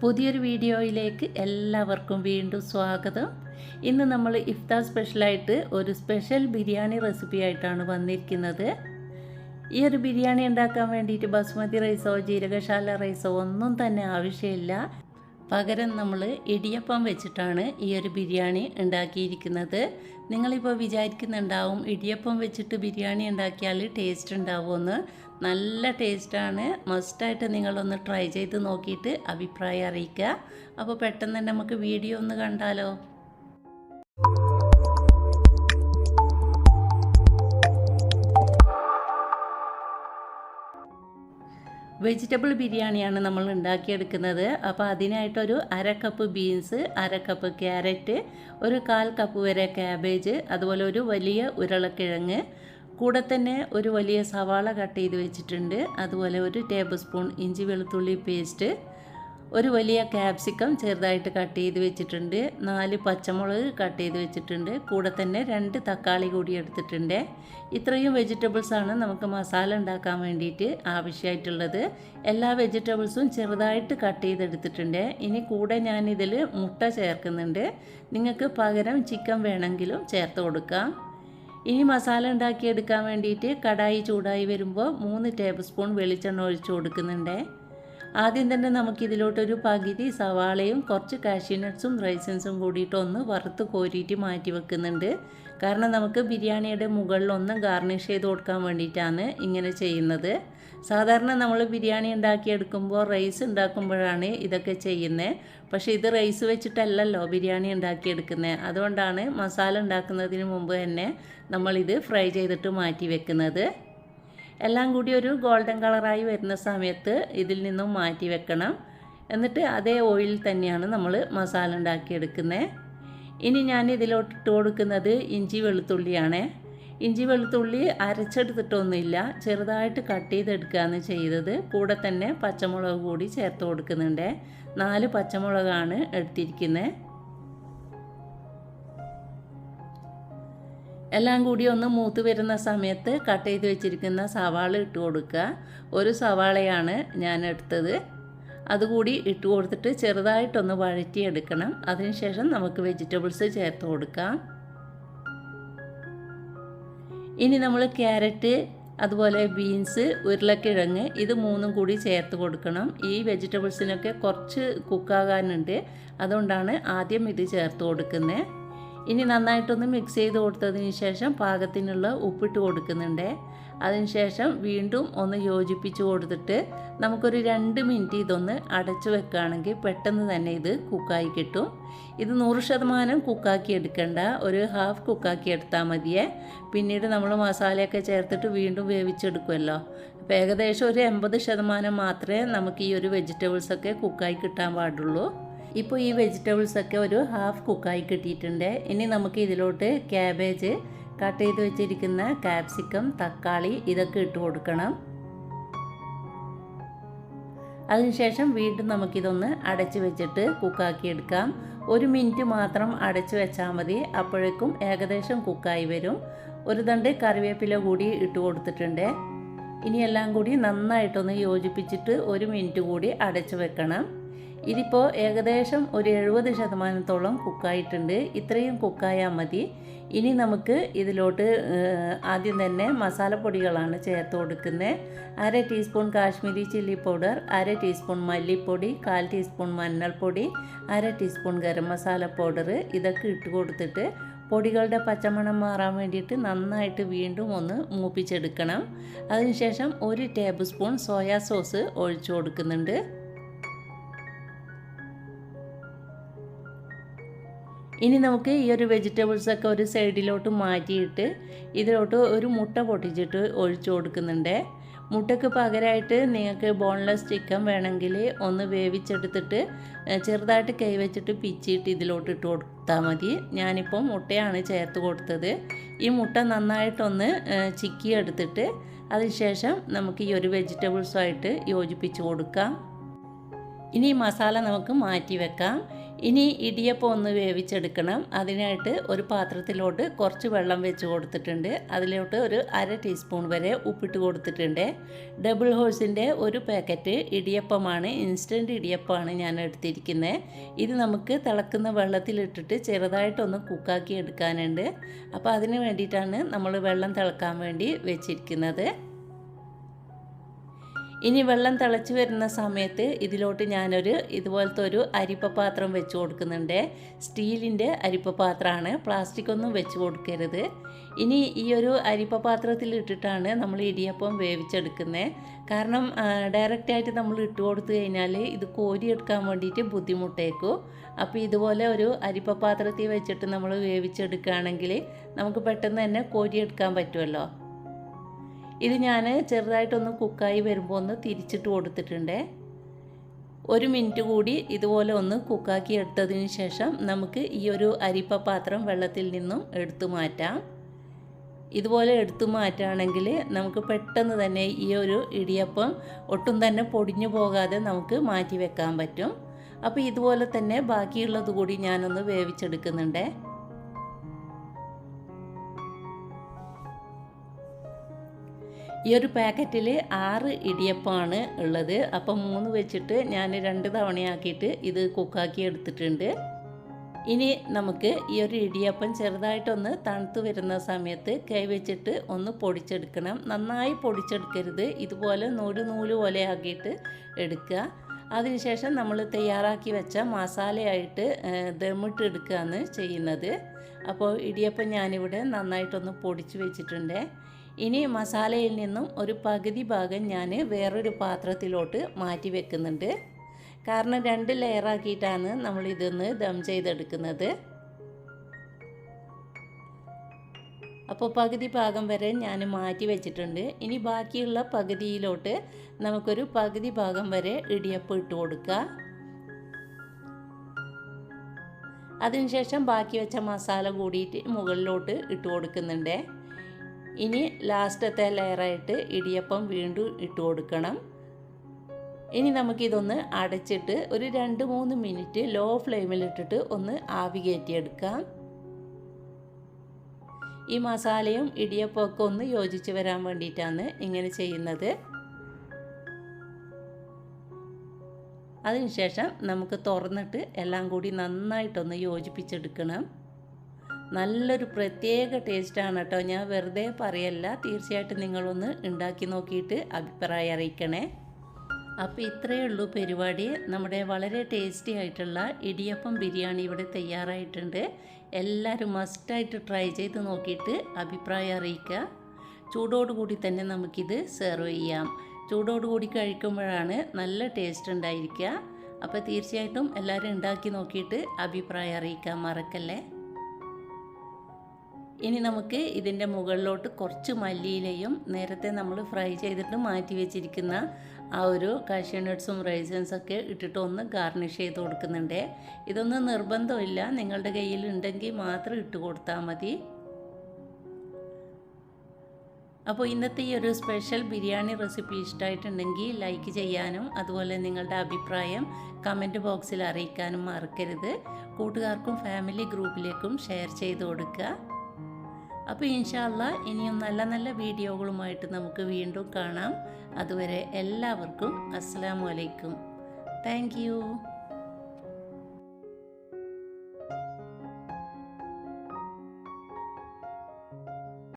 പുതിയൊരു വീഡിയോയിലേക്ക് എല്ലാവർക്കും വീണ്ടും സ്വാഗതം. ഇന്ന് നമ്മൾ ഇഫ്താർ സ്പെഷ്യലായിട്ട് ഒരു സ്പെഷ്യൽ ബിരിയാണി റെസിപ്പി ആയിട്ടാണ് വന്നിരിക്കുന്നത്. ഈ ഒരു ബിരിയാണി ഉണ്ടാക്കാൻ വേണ്ടിയിട്ട് ബസ്മതി റൈസോ ജീരകശാല റൈസോ ഒന്നും തന്നെ ആവശ്യമില്ല. പകരം നമ്മൾ ഇടിയപ്പം വെച്ചിട്ടാണ് ഈ ഒരു ബിരിയാണി ഉണ്ടാക്കിയിരിക്കുന്നത്. നിങ്ങളിപ്പോൾ വിചാരിക്കുന്നുണ്ടാവും ഇടിയപ്പം വെച്ചിട്ട് ബിരിയാണി ഉണ്ടാക്കിയാൽ ടേസ്റ്റ് ഉണ്ടാവുമെന്ന്. നല്ല ടേസ്റ്റാണ്. മസ്റ്റായിട്ട് നിങ്ങളൊന്ന് ട്രൈ ചെയ്ത് നോക്കിയിട്ട് അഭിപ്രായം അറിയിക്കുക. അപ്പോൾ പെട്ടെന്ന് തന്നെ നമുക്ക് വീഡിയോ ഒന്ന് കണ്ടാലോ. വെജിറ്റബിൾ ബിരിയാണിയാണ് നമ്മൾ ഉണ്ടാക്കിയെടുക്കുന്നത്. അപ്പോൾ അതിനായിട്ടൊരു 1/2 കപ്പ് ബീൻസ്, 1/2 കപ്പ് ക്യാരറ്റ്, ഒരു 1/4 കപ്പ് വരെ ക്യാബേജ്, അതുപോലെ ഒരു വലിയ ഉരുളക്കിഴങ്ങ്, കൂടെ തന്നെ ഒരു വലിയ സവാള കട്ട് ചെയ്ത് വെച്ചിട്ടുണ്ട്. അതുപോലെ ഒരു ടേബിൾ സ്പൂൺ ഇഞ്ചി വെളുത്തുള്ളി പേസ്റ്റ്, ഒരു വലിയ ക്യാപ്സിക്കം ചെറുതായിട്ട് കട്ട് ചെയ്ത് വെച്ചിട്ടുണ്ട്, 4 പച്ചമുളക് കട്ട് ചെയ്ത് വെച്ചിട്ടുണ്ട്, കൂടെ തന്നെ 2 തക്കാളി കൂടി എടുത്തിട്ടുണ്ട്. ഇത്രയും വെജിറ്റബിൾസാണ് നമുക്ക് മസാല ഉണ്ടാക്കാൻ വേണ്ടിയിട്ട് ആവശ്യമായിട്ടുള്ളത്. എല്ലാ വെജിറ്റബിൾസും ചെറുതായിട്ട് കട്ട് ചെയ്തെടുത്തിട്ടുണ്ട്. ഇനി കൂടെ ഞാനിതിൽ മുട്ട ചേർക്കുന്നുണ്ട്. നിങ്ങൾക്ക് പകരം ചിക്കൻ വേണമെങ്കിലും ചേർത്ത് കൊടുക്കാം. ഇനി മസാല ഉണ്ടാക്കിയെടുക്കാൻ വേണ്ടിയിട്ട് കടായി ചൂടായി വരുമ്പോൾ 3 ടേബിൾ സ്പൂൺ വെളിച്ചെണ്ണ ഒഴിച്ച് കൊടുക്കുന്നുണ്ട്. ആദ്യം തന്നെ നമുക്കിതിലോട്ടൊരു പകുതി സവാളയും കുറച്ച് കാഷ്യൂ നട്ട്സും റൈസിൻസും കൂടിയിട്ട് ഒന്ന് വറുത്ത് കോരിയിട്ട് മാറ്റി വെക്കുന്നുണ്ട്. കാരണം നമുക്ക് ബിരിയാണിയുടെ മുകളിലൊന്ന് ഗാർണിഷ് ചെയ്ത് കൊടുക്കാൻ വേണ്ടിയിട്ടാണ് ഇങ്ങനെ ചെയ്യുന്നത്. സാധാരണ നമ്മൾ ബിരിയാണി ഉണ്ടാക്കിയെടുക്കുമ്പോൾ റൈസ് ഉണ്ടാക്കുമ്പോഴാണ് ഇതൊക്കെ ചെയ്യുന്നത്. പക്ഷേ ഇത് റൈസ് വെച്ചിട്ടല്ലല്ലോ ബിരിയാണി ഉണ്ടാക്കിയെടുക്കുന്നത്. അതുകൊണ്ടാണ് മസാല ഉണ്ടാക്കുന്നതിന് മുമ്പ് തന്നെ നമ്മളിത് ഫ്രൈ ചെയ്തിട്ട് മാറ്റി വെക്കുന്നത്. എല്ലാം കൂടി ഒരു ഗോൾഡൻ കളറായി വരുന്ന സമയത്ത് ഇതിൽ നിന്നും മാറ്റി വെക്കണം. എന്നിട്ട് അതേ ഓയിലിൽ തന്നെയാണ് നമ്മൾ മസാല ഉണ്ടാക്കിയെടുക്കുന്നത്. ഇനി ഞാൻ ഇതിലോട്ട് ഇട്ട് കൊടുക്കുന്നത് ഇഞ്ചി വെളുത്തുള്ളിയാണ്. ഇഞ്ചി വെളുത്തുള്ളി അരച്ചെടുത്തിട്ടൊന്നുമില്ല, ചെറുതായിട്ട് കട്ട് ചെയ്തെടുക്കുകയാണ് ചെയ്തത്. കൂടെ തന്നെ പച്ചമുളക് കൂടി ചേർത്ത് കൊടുക്കുന്നുണ്ട്. 4 പച്ചമുളകാണ് എടുത്തിരിക്കുന്നത്. എല്ലാം കൂടി ഒന്ന് മൂത്ത് വരുന്ന സമയത്ത് കട്ട് ചെയ്ത് വെച്ചിരിക്കുന്ന സവാള ഇട്ട് കൊടുക്കുക. ഒരു സവാളയാണ് ഞാൻ എടുത്തത്. അതുകൂടി ഇട്ട് കൊടുത്തിട്ട് ചെറുതായിട്ടൊന്ന് വഴറ്റിയെടുക്കണം. അതിനുശേഷം നമുക്ക് വെജിറ്റബിൾസ് ചേർത്ത് കൊടുക്കാം. ഇനി നമ്മൾ ക്യാരറ്റ്, അതുപോലെ ബീൻസ്, ഉരുളക്കിഴങ്ങ് ഇത് 3 കൂടി ചേർത്ത് കൊടുക്കണം. ഈ വെജിറ്റബിൾസിനൊക്കെ കുറച്ച് കുക്കാകാനുണ്ട്, അതുകൊണ്ടാണ് ആദ്യം ഇത് ചേർത്ത് കൊടുക്കുന്നത്. ഇനി നന്നായിട്ടൊന്ന് മിക്സ് ചെയ്ത് കൊടുത്തതിന് ശേഷം പാകത്തിനുള്ള ഉപ്പിട്ട് കൊടുക്കുന്നുണ്ട്. അതിനുശേഷം വീണ്ടും ഒന്ന് യോജിപ്പിച്ച് കൊടുത്തിട്ട് നമുക്കൊരു 2 മിനിറ്റ് ഇതൊന്ന് അടച്ചു വെക്കുകയാണെങ്കിൽ പെട്ടെന്ന് തന്നെ ഇത് കുക്കായി കിട്ടും. ഇത് 100% കുക്കാക്കി എടുക്കേണ്ട, ഒരു ഹാഫ് കുക്കാക്കി എടുത്താൽ മതിയേ. പിന്നീട് നമ്മൾ മസാലയൊക്കെ ചേർത്തിട്ട് വീണ്ടും വേവിച്ചെടുക്കുമല്ലോ. അപ്പോൾ ഏകദേശം ഒരു 80% മാത്രമേ നമുക്ക് ഈ ഒരു വെജിറ്റബിൾസൊക്കെ കുക്കായി കിട്ടാൻ പാടുള്ളൂ. ഇപ്പോൾ ഈ വെജിറ്റബിൾസൊക്കെ ഒരു ഹാഫ് കുക്കായി കിട്ടിയിട്ടുണ്ട്. ഇനി നമുക്ക് ഇതിലോട്ട് ക്യാബേജ്, കട്ട് ചെയ്ത് വെച്ചിരിക്കുന്ന ക്യാപ്സിക്കം, തക്കാളി ഇതൊക്കെ ഇട്ട് കൊടുക്കണം. അതിനുശേഷം വീണ്ടും നമുക്കിതൊന്ന് അടച്ച് വെച്ചിട്ട് കുക്കാക്കി എടുക്കാം. 1 മിനിറ്റ് മാത്രം അടച്ച് വെച്ചാൽ മതി, അപ്പോഴേക്കും ഏകദേശം കുക്കായി വരും. ഒരു തണ്ട് കറിവേപ്പില കൂടി ഇട്ട് കൊടുത്തിട്ടുണ്ട്. ഇനി എല്ലാം കൂടി നന്നായിട്ടൊന്ന് യോജിപ്പിച്ചിട്ട് 1 മിനിറ്റ് കൂടി അടച്ച് വെക്കണം. ഇതിപ്പോൾ ഏകദേശം ഒരു 70% കുക്കായിട്ടുണ്ട്. ഇത്രയും കുക്കായാൽ മതി. ഇനി നമുക്ക് ഇതിലോട്ട് ആദ്യം തന്നെ മസാലപ്പൊടികളാണ് ചേർത്ത് കൊടുക്കുന്നത്. 1/2 teaspoon Kashmiri chilli powder, 1/2 teaspoon മല്ലിപ്പൊടി, 1/4 ടീസ്പൂൺ മഞ്ഞൾപ്പൊടി, 1/2 ടീസ്പൂൺ ഗരം മസാല പൗഡർ ഇതൊക്കെ ഇട്ട് കൊടുത്തിട്ട് പൊടികളുടെ പച്ചമണം മാറാൻ വേണ്ടിയിട്ട് നന്നായിട്ട് വീണ്ടും ഒന്ന് മൂപ്പിച്ചെടുക്കണം. അതിനുശേഷം 1 ടേബിൾ സ്പൂൺ സോയാ സോസ് ഒഴിച്ചു കൊടുക്കുന്നുണ്ട്. ഇനി നമുക്ക് ഈ ഒരു വെജിറ്റബിൾസൊക്കെ ഒരു സൈഡിലോട്ട് മാറ്റിയിട്ട് ഇതിലോട്ട് ഒരു മുട്ട പൊട്ടിച്ചിട്ട് ഒഴിച്ചു കൊടുക്കുന്നുണ്ട്. മുട്ടയ്ക്ക് പകരമായിട്ട് നിങ്ങൾക്ക് ബോൺലെസ് ചിക്കൻ വേണമെങ്കിൽ ഒന്ന് വേവിച്ചെടുത്തിട്ട് ചെറുതായിട്ട് കൈ വെച്ചിട്ട് പിച്ചിട്ട് ഇതിലോട്ട് ഇട്ട് കൊടുത്താൽ മതി. ഞാനിപ്പോൾ മുട്ടയാണ് ചേർത്ത് കൊടുത്തത്. ഈ മുട്ട നന്നായിട്ടൊന്ന് ചിക്കിയെടുത്തിട്ട് അതിനുശേഷം നമുക്ക് ഈ ഒരു വെജിറ്റബിൾസുമായിട്ട് യോജിപ്പിച്ച് കൊടുക്കാം. ഇനി മസാല നമുക്ക് മാറ്റി വെക്കാം. ഇനി ഇടിയപ്പം ഒന്ന് വേവിച്ചെടുക്കണം. അതിനായിട്ട് ഒരു പാത്രത്തിലോട്ട് കുറച്ച് വെള്ളം വെച്ച് കൊടുത്തിട്ടുണ്ട്. അതിലോട്ട് ഒരു 1/2 ടീസ്പൂൺ വരെ ഉപ്പിട്ട് കൊടുത്തിട്ടുണ്ട്. ഡബിൾ ഹോഴ്സിൻ്റെ ഒരു പാക്കറ്റ് ഇടിയപ്പമാണ്, ഇൻസ്റ്റൻറ്റ് ഇടിയപ്പമാണ് ഞാൻ എടുത്തിരിക്കുന്നത്. ഇത് നമുക്ക് തിളക്കുന്ന വെള്ളത്തിലിട്ടിട്ട് ചെറുതായിട്ടൊന്ന് കുക്കാക്കി എടുക്കാനുണ്ട്. അപ്പോൾ അതിന് വേണ്ടിയിട്ടാണ് നമ്മൾ വെള്ളം തിളക്കാൻ വേണ്ടി വെച്ചിരിക്കുന്നത്. ഇനി വെള്ളം തിളച്ച് വരുന്ന സമയത്ത് ഇതിലോട്ട് ഞാനൊരു ഇതുപോലത്തെ ഒരു അരിപ്പപാത്രം വെച്ച് കൊടുക്കുന്നുണ്ട്. സ്റ്റീലിൻ്റെ അരിപ്പപാത്രമാണ്, പ്ലാസ്റ്റിക് ഒന്നും വെച്ച് കൊടുക്കരുത്. ഇനി ഈ ഒരു അരിപ്പപാത്രത്തിൽ ഇട്ടിട്ടാണ് നമ്മൾ ഇടിയപ്പം വേവിച്ചെടുക്കുന്നത്. കാരണം ഡയറക്റ്റായിട്ട് നമ്മൾ ഇട്ട് കൊടുത്തു കഴിഞ്ഞാൽ ഇത് കോരിയെടുക്കാൻ വേണ്ടിയിട്ട് ബുദ്ധിമുട്ടേക്കും. അപ്പോൾ ഇതുപോലെ ഒരു അരിപ്പപാത്രത്തിൽ വെച്ചിട്ട് നമ്മൾ വേവിച്ചെടുക്കുകയാണെങ്കിൽ നമുക്ക് പെട്ടെന്ന് തന്നെ കോരിയെടുക്കാൻ പറ്റുമല്ലോ. ഇത് ഞാൻ ചെറുതായിട്ടൊന്ന് കുക്കായി വരുമ്പോൾ ഒന്ന് തിരിച്ചിട്ട് കൊടുത്തിട്ടുണ്ട്. 1 മിനിറ്റ് കൂടി ഇതുപോലെ ഒന്ന് കുക്കാക്കി എടുത്തതിന് ശേഷം നമുക്ക് ഈ ഒരു അരിപ്പപാത്രം വെള്ളത്തിൽ നിന്നും എടുത്തു മാറ്റാം. ഇതുപോലെ എടുത്തു മാറ്റുകയാണെങ്കിൽ നമുക്ക് പെട്ടെന്ന് തന്നെ ഈ ഒരു ഇടിയപ്പം ഒട്ടും തന്നെ പൊടിഞ്ഞു പോകാതെ നമുക്ക് മാറ്റി വെക്കാൻ പറ്റും. അപ്പോൾ ഇതുപോലെ തന്നെ ബാക്കിയുള്ളത് കൂടി ഞാനൊന്ന് വേവിച്ചെടുക്കുന്നുണ്ട്. ഈ ഒരു പാക്കറ്റിൽ 6 ഇടിയപ്പമാണ് ഉള്ളത്. അപ്പം 3 വെച്ചിട്ട് ഞാൻ 2 തവണയാക്കിയിട്ട് ഇത് കുക്കാക്കി എടുത്തിട്ടുണ്ട്. ഇനി നമുക്ക് ഈ ഒരു ഇടിയപ്പം ചെറുതായിട്ടൊന്ന് തണുത്ത് വരുന്ന സമയത്ത് കൈ വെച്ചിട്ട് ഒന്ന് പൊടിച്ചെടുക്കണം. നന്നായി പൊടിച്ചെടുക്കരുത്, ഇതുപോലെ നൂല് പോലെ ആക്കിയിട്ട് എടുക്കുക. അതിനുശേഷം നമ്മൾ തയ്യാറാക്കി വെച്ച മസാലയായിട്ട് ദമ്മിട്ട് എടുക്കുകയാണ് ചെയ്യുന്നത്. അപ്പോൾ ഇടിയപ്പം ഞാനിവിടെ നന്നായിട്ടൊന്ന് പൊടിച്ച് വെച്ചിട്ടുണ്ട്. ഇനി മസാലയിൽ നിന്നും ഒരു പകുതി ഭാഗം ഞാൻ വേറൊരു പാത്രത്തിലോട്ട് മാറ്റി വെക്കുന്നുണ്ട്. കാരണം 2 ലെയറാക്കിയിട്ടാണ് നമ്മളിതൊന്ന് ദം ചെയ്തെടുക്കുന്നത്. അപ്പോൾ പകുതി ഭാഗം വരെ ഞാൻ മാറ്റി വെച്ചിട്ടുണ്ട്. ഇനി ബാക്കിയുള്ള പകുതിയിലോട്ട് നമുക്കൊരു പകുതി ഭാഗം വരെ ഇടിയപ്പം ഇട്ട് കൊടുക്കുക. അതിനുശേഷം ബാക്കി വെച്ച മസാല കൂടിയിട്ട് മുകളിലോട്ട് ഇട്ട് കൊടുക്കുന്നുണ്ട്. ഇനി ലാസ്റ്റത്തെ ലെയറായിട്ട് ഇടിയപ്പം വീണ്ടും ഇട്ട് കൊടുക്കണം. ഇനി നമുക്കിതൊന്ന് അടച്ചിട്ട് ഒരു 2-3 മിനിറ്റ് ലോ ഫ്ലെയിമിലിട്ടിട്ട് ഒന്ന് ആവി കയറ്റിയെടുക്കാം. ഈ മസാലയും ഇടിയപ്പമൊക്കെ ഒന്ന് യോജിച്ച് വരാൻ വേണ്ടിയിട്ടാണ് ഇങ്ങനെ ചെയ്യുന്നത്. അതിനുശേഷം നമുക്ക് തുറന്നിട്ട് എല്ലാം കൂടി നന്നായിട്ടൊന്ന് യോജിപ്പിച്ചെടുക്കണം. നല്ലൊരു പ്രത്യേക ടേസ്റ്റാണ് കേട്ടോ, ഞാൻ വെറുതെ പറയല്ല. തീർച്ചയായിട്ടും നിങ്ങളൊന്ന് ഉണ്ടാക്കി നോക്കിയിട്ട് അഭിപ്രായം അറിയിക്കണേ. അപ്പോൾ ഇത്രയേ ഉള്ളൂ പരിപാടി. നമ്മുടെ വളരെ ടേസ്റ്റി ആയിട്ടുള്ള ഇടിയപ്പം ബിരിയാണി ഇവിടെ തയ്യാറായിട്ടുണ്ട്. എല്ലാവരും മസ്റ്റായിട്ട് ട്രൈ ചെയ്ത് നോക്കിയിട്ട് അഭിപ്രായം അറിയിക്കുക. ചൂടോടുകൂടി തന്നെ നമുക്കിത് സെർവ് ചെയ്യാം. ചൂടോടുകൂടി കഴിക്കുമ്പോഴാണ് നല്ല ടേസ്റ്റ് ഉണ്ടായിരിക്കുക. അപ്പോൾ തീർച്ചയായിട്ടും എല്ലാവരും ഉണ്ടാക്കി നോക്കിയിട്ട് അഭിപ്രായം അറിയിക്കാൻ മറക്കല്ലേ. ഇനി നമുക്ക് ഇതിൻ്റെ മുകളിലോട്ട് കുറച്ച് മല്ലിയിലയും നേരത്തെ നമ്മൾ ഫ്രൈ ചെയ്തിട്ട് മാറ്റി വെച്ചിരിക്കുന്ന ആ ഒരു കാഷ്യൂ നട്ട്സും റൈസൻസൊക്കെ ഇട്ടിട്ട് ഒന്ന് ഗാർണിഷ് ചെയ്ത് കൊടുക്കുന്നുണ്ട്. ഇതൊന്നും നിർബന്ധമില്ല, നിങ്ങളുടെ കയ്യിൽ ഉണ്ടെങ്കിൽ മാത്രം ഇട്ട് കൊടുത്താൽ മതി. അപ്പോൾ ഇന്നത്തെ ഈ ഒരു സ്പെഷ്യൽ ബിരിയാണി റെസിപ്പി ഇഷ്ടമായിട്ടുണ്ടെങ്കിൽ ലൈക്ക് ചെയ്യാനും അതുപോലെ നിങ്ങളുടെ അഭിപ്രായം കമൻറ്റ് ബോക്സിൽ അറിയിക്കാനും മറക്കരുത്. കൂട്ടുകാർക്കും ഫാമിലി ഗ്രൂപ്പിലേക്കും ഷെയർ ചെയ്ത് കൊടുക്കുക. അപ്പോൾ ഇൻഷാ അല്ലാഹ് ഇനിയും നല്ല നല്ല വീഡിയോകളുമായിട്ട് നമുക്ക് വീണ്ടും കാണാം. അതുവരെ എല്ലാവർക്കും അസ്സലാമു അലൈക്കും. Thank you.